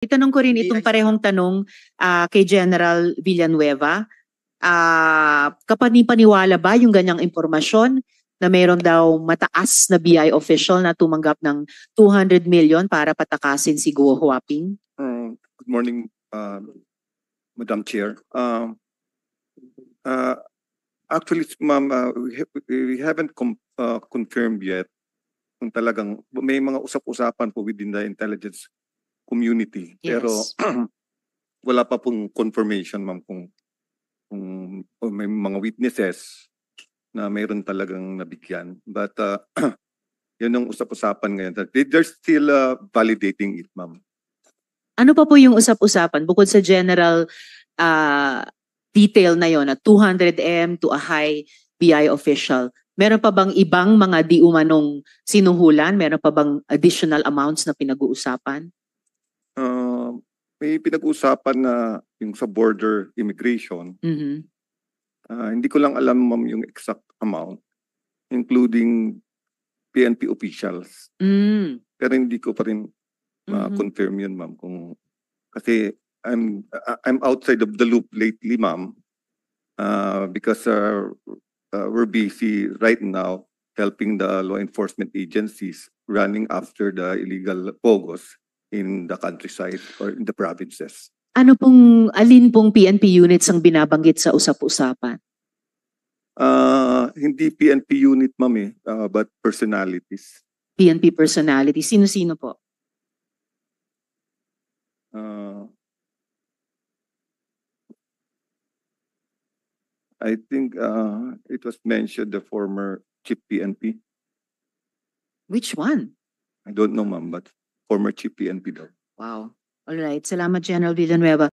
Itanong ko rin itong parehong tanong kay General Villanueva. Kapani-paniwala ba yung ganyang impormasyon na mayroon daw mataas na BI official na tumanggap ng 200 million para patakasin si Guo Huaping? Good morning, Madam Chair. Actually, ma'am, we haven't confirmed yet kung talagang may mga usap-usapan po within the intelligence community. Yes. Pero wala pa pong confirmation, ma'am, kung may mga witnesses na mayroon talagang nabigyan. But yun ang usap-usapan ngayon. They're still validating it, ma'am. Ano pa po yung usap-usapan bukod sa general detail na yon na 200M to a high BI official? Meron pa bang ibang mga di umanong sinuhulan? Meron pa bang additional amounts na pinag-uusapan? May pinag-uusapan na yung sa border immigration. Mhm. Hindi ko lang alam, ma'am, yung exact amount, including PNP officials. Mm. Pero hindi ko pa rin ma-confirm yun, ma'am. Kasi I'm outside of the loop lately, ma'am, because we're busy right now helping the law enforcement agencies running after the illegal pogos in the countryside or in the provinces. Alin pong PNP units ang binabanggit sa usap-usapan? Hindi PNP unit, ma'am, but personalities. PNP personality. Sino-sino po? I think it was mentioned the former chief PNP. Which one? I don't know, ma'am, but former chief PNP daw. Wow. All right. Salamat, General Villanueva.